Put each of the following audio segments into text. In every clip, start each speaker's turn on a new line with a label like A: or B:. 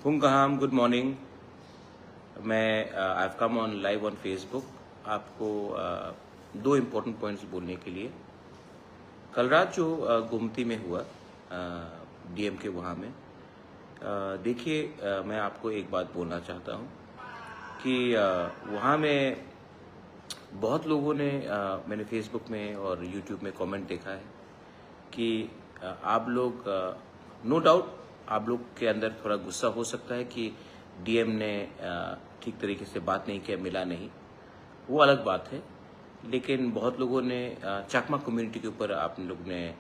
A: Hungaham, good morning. मैं I've come on live on Facebook आपको दो इम्पोर्टेंट पॉइंट्स बोलने के लिए। कल रात जो गुमती में हुआ डीएम के वहाँ में, देखिए मैं आपको एक बात बोलना चाहता हूँ कि वहाँ में बहुत लोगों ने मैंने फेसबुक में और यूट्यूब में कमेंट देखा है कि आप लोग नो डाउट आप लोग के अंदर थोड़ा गुस्सा हो सकता है कि डीएम ने ठीक तरीके से बात नहीं किया, मिला नहीं, वो अलग बात है। लेकिन बहुत लोगों ने चाकमा कम्युनिटी के ऊपर आप लोग ने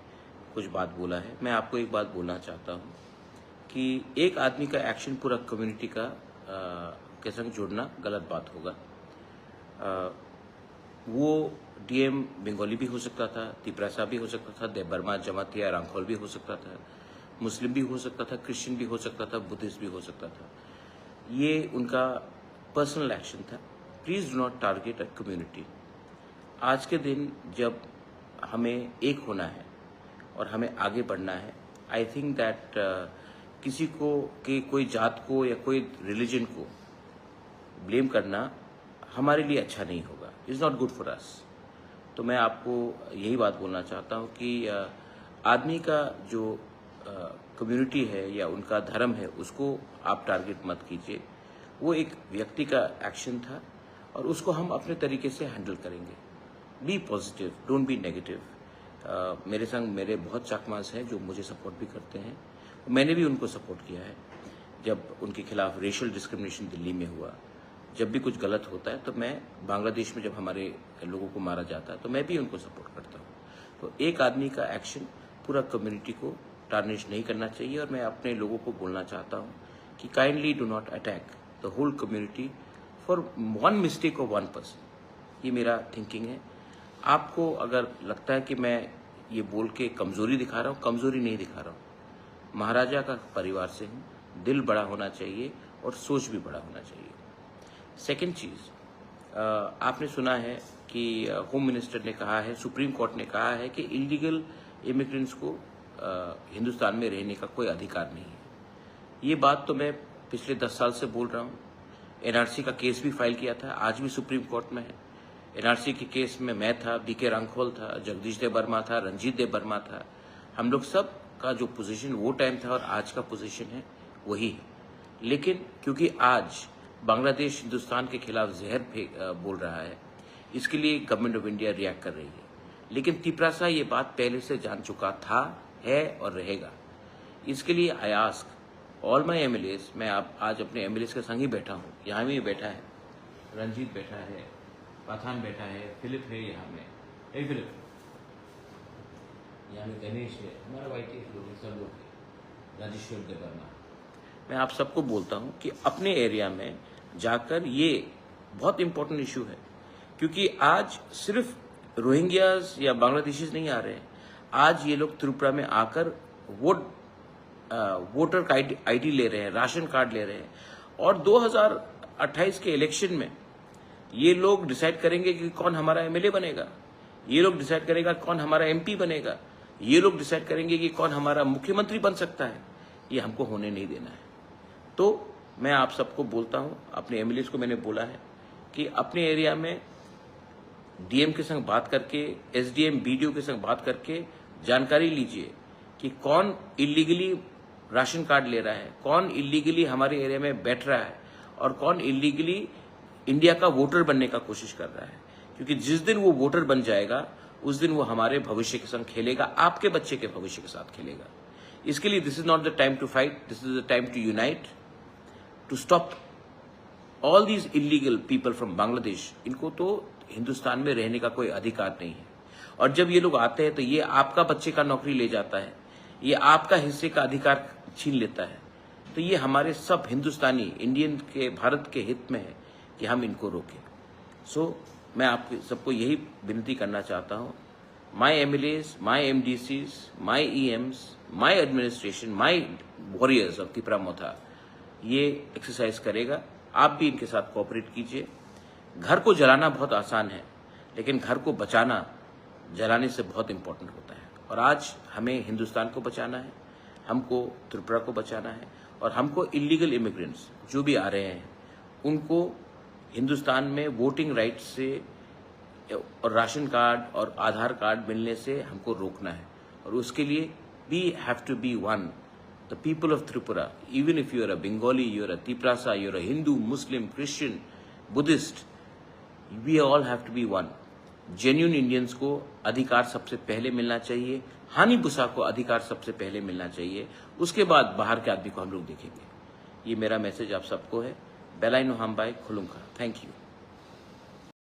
A: कुछ बात बोला है। मैं आपको एक बात बोलना चाहता हूँ कि एक आदमी का एक्शन पूरा कम्युनिटी का के संग जोड़ना गलत बात होगा। वो डीएम बंगाली भी हो सकता था, तिपरासा भी हो सकता था, देबबर्मा जमातिया रांखोल भी हो सकता था, मुस्लिम भी हो सकता था, क्रिश्चियन भी हो सकता था, बुद्धिस्ट भी हो सकता था। ये उनका पर्सनल एक्शन था। Please do not target a community. आज के दिन जब हमें एक होना है और हमें आगे बढ़ना है, आई थिंक दैट किसी को कि कोई जात को या कोई रिलीजन को ब्लेम करना हमारे लिए अच्छा नहीं होगा। It's not good for us. तो मैं आपको यही बात बोलना चाहता हूँ कि आदमी का जो कम्युनिटी है या उनका धर्म है उसको आप टारगेट मत कीजिए। वो एक व्यक्ति का एक्शन था और उसको हम अपने तरीके से हैंडल करेंगे। Be positive, don't be negative. मेरे संग मेरे बहुत चाकमास हैं जो मुझे सपोर्ट भी करते हैं। मैंने भी उनको सपोर्ट किया है जब उनके खिलाफ रेशियल डिस्क्रिमिनेशन दिल्ली में हुआ। जब भी कुछ गलत होता है तो मैं बांग्लादेश में जब हमारे लोगों को मारा जाता है तो मैं भी उनको सपोर्ट करता हूँ। तो एक आदमी का एक्शन पूरा कम्युनिटी को टार्निश नहीं करना चाहिए। और मैं अपने लोगों को बोलना चाहता हूँ कि kindly do not attack the whole community for one mistake of one person. ये मेरा थिंकिंग है। आपको अगर लगता है कि मैं ये बोल के कमजोरी दिखा रहा हूँ, कमजोरी नहीं दिखा रहा हूँ। महाराजा का परिवार से हूँ, दिल बड़ा होना चाहिए और सोच भी बड़ा होना चाहिए। सेकेंड चीज, आपने सुना है कि होम मिनिस्टर ने कहा है, सुप्रीम कोर्ट ने कहा है कि इलीगल इमिग्रेंट्स को हिंदुस्तान में रहने का कोई अधिकार नहीं है। ये बात तो मैं पिछले 10 साल से बोल रहा हूँ। एनआरसी का केस भी फाइल किया था, आज भी सुप्रीम कोर्ट में है। एनआरसी के केस में मैं था, बीके रांखोल था, जगदीश देबबर्मा था, रंजीत देबबर्मा था। हम लोग सब का जो पोजीशन वो टाइम था और आज का पोजीशन है वही है। लेकिन क्योंकि आज बांग्लादेश हिंदुस्तान के खिलाफ जहर बोल रहा है, इसके लिए गवर्नमेंट ऑफ इंडिया रिएक्ट कर रही है। लेकिन तिपरासा ये बात पहले से जान चुका था, है और रहेगा। इसके लिए I ask all my MLAs, मैं आज अपने एमएलएस के संग ही बैठा हूँ। यहाँ भी बैठा है, रंजीत बैठा है, पठान बैठा है, फिलिप है यहाँ में, ए फिलिप, यहाँ में गणेश है, हमारा वाइटी लोग सब लोग, राजेश्वर देबबर्मा। मैं आप सबको बोलता हूँ कि अपने एरिया में जाकर, ये बहुत इंपॉर्टेंट इशू है क्योंकि आज सिर्फ रोहिंग्याज या बांग्लादेशीज नहीं आ रहे हैं। आज ये लोग त्रिपुरा में आकर वोटर आईडी ले रहे हैं, राशन कार्ड ले रहे हैं। और 2028 के इलेक्शन में ये लोग डिसाइड करेंगे कि कौन हमारा एमएलए बनेगा, ये लोग डिसाइड करेगा कौन हमारा एमपी बनेगा, ये लोग डिसाइड करेंगे कि कौन हमारा मुख्यमंत्री बन सकता है। ये हमको होने नहीं देना है। तो मैं आप सबको बोलता हूं, अपने एमएलएस को मैंने बोला है कि अपने एरिया में डीएम के संग बात करके, एसडीएम बीडीओ के संग बात करके जानकारी लीजिए कि कौन इलीगली राशन कार्ड ले रहा है, कौन इलीगली हमारे एरिया में बैठ रहा है और कौन इलीगली इंडिया का वोटर बनने का कोशिश कर रहा है। क्योंकि जिस दिन वो वोटर बन जाएगा उस दिन वो हमारे भविष्य के संग खेलेगा, आपके बच्चे के भविष्य के साथ खेलेगा। इसके लिए this is not the time to fight, this is the time to unite, to stop all these illegal people from Bangladesh. इनको तो हिंदुस्तान में रहने का कोई अधिकार नहीं है। और जब ये लोग आते हैं तो ये आपका बच्चे का नौकरी ले जाता है, ये आपका हिस्से का अधिकार छीन लेता है। तो ये हमारे सब हिंदुस्तानी इंडियन के, भारत के हित में है कि हम इनको रोकें। सो मैं आप सबको यही विनती करना चाहता हूँ, my MLAs, my MDCs, my EMs, my administration, my warriors of Tipra Motha ये एक्सरसाइज करेगा। आप भी इनके साथ कोऑपरेट कीजिए। घर को जलाना बहुत आसान है, लेकिन घर को बचाना जलाने से बहुत इंपॉर्टेंट होता है। और आज हमें हिंदुस्तान को बचाना है, हमको त्रिपुरा को बचाना है और हमको इलीगल इमिग्रेंट्स जो भी आ रहे हैं उनको हिंदुस्तान में वोटिंग राइट से और राशन कार्ड और आधार कार्ड मिलने से हमको रोकना है। और उसके लिए we have to be one, the people of Tripura, even if you are a Bengali, you are a Tiprasa, you are a Hindu, Muslim, Christian, Buddhist, we all have to be one. Genuine Indians को अधिकार सबसे पहले मिलना चाहिए, हानि बुसा को अधिकार सबसे पहले मिलना चाहिए, उसके बाद बाहर के आदमी को हम लोग देखेंगे। ये मेरा मैसेज आप सबको है। बेलाइनो हम बाय खुलुंका। Thank you.